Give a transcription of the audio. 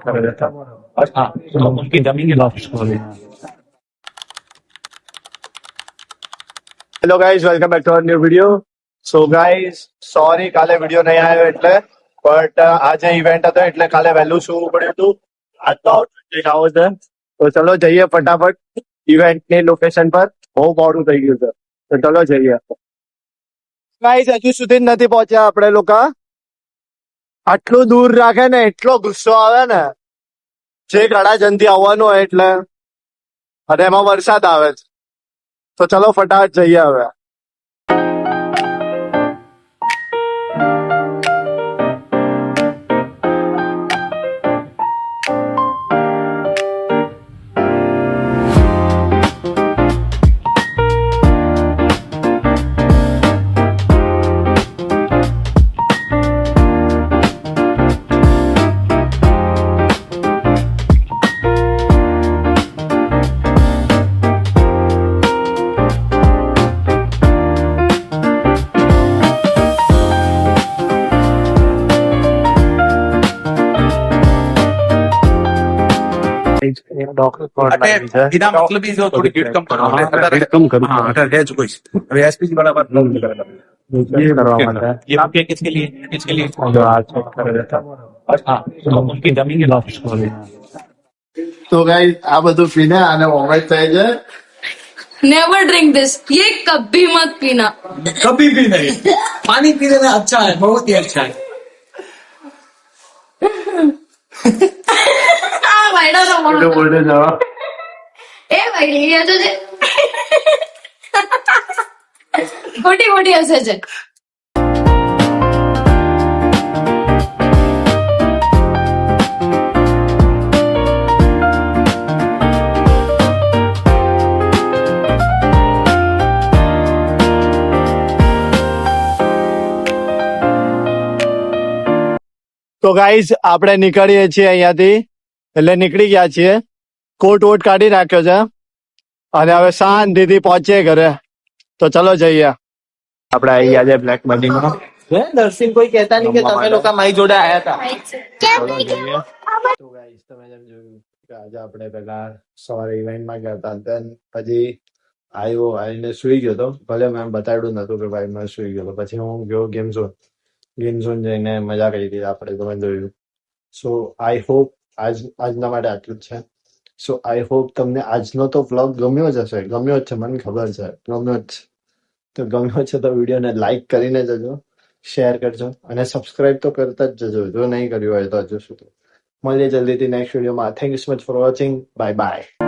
कर देता और हाँ तो उनकी जमीन वापस खोली। Hello guys, welcome back to our new video. So guys, sorry કાલે વિડીયો નહીં આવ્યો એટલે, બટ આજે ઇવેન્ટ હતો એટલે કાલે વહેલું સૂવું પડ્યું હતું. આજ તો આઉટફિટ આવો છે, તો ચલો જઈએ ફટાફટ ઇવેન્ટની લોકેશન પર. બહુ મોડું થઈ ગયું છે, તો ચલો જઈએ. ગાઈઝ હજુ સુધી જ નથી પહોંચ્યા આપણે લોકો. આટલું દૂર રાખે ને એટલો ગુસ્સો આવે ને, જે ગળાજનથી આવવાનું હોય એટલે, અને એમાં વરસાદ આવે છે. તો ચલો ફટાફટ જઈએ હવે. એના મતલબ એ જો થોડી ગીટ કમ કરો हाँ अगर है जो कोई अभी एसपी बराबर नहीं करेगा ये करवा माता है ये आपके किसके लिए जो आज कर देता और हाँ तो उनकी जमीन वापस खोली। તો ગાઈસ આ બધું પીને આને વોમિટ થાય છે. नेवर ड्रिंक दिस, ये कभी मत पीना. कभी भी नहीं पानी पीने में अच्छा है बहुत ही अच्छा है हाँ भाई ना બોલે બોલે જવા. ए भाई ये तो जे खोटी खोटी हसे છે. તો ગાઈઝ આપણે નીકળીએ છીએ અહીંયાથી, એટલે નીકળી ગયા છીએ. કોટ વોટ કાઢી નાખ્યો છે અને હવે શાંતિથી પહોંચીએ ઘરે. તો ચલો જઈએ. આપણે આવી ગયા છે બ્લેક મનીમાં. દર્શન કોઈ કહેતા નહીં કે તમે લોકો મારી જોડે આયા હતા. ચલો જઈએ. તો ગાઈઝ તમે જેમ જોયું કે આજે આપણે પેલા સવારે ઇવેન્ટમાં ગયા હતા, then પછી આવીને સુઈ ગયો હતો. ભલે મેં બતાવ્યું નતું કે ભાઈ મેં સુઈ ગયો હતો. પછી હું ગયો ગેમ ઝોન જઈને મજા કરી હતી આપણે, તમે જોયું. સો આઈ હોપ આજના માટે આટલું જ છે. સો આઈ હોપ તમને આજનો તો વ્લોગ ગમ્યો જ હશે. ગમ્યો જ છે, મને ખબર છે ગમ્યો જ છે. તો ગમ્યો છે તો વિડીયોને લાઈક કરીને જજો, શેર કરજો અને સબસ્ક્રાઇબ તો કરતા જ જજો જો નહીં કર્યું હોય તો હજુ સુધી. મળીએ જલ્દીથી નેક્સ્ટ વિડીયોમાં. Thank you so much for watching. Bye bye.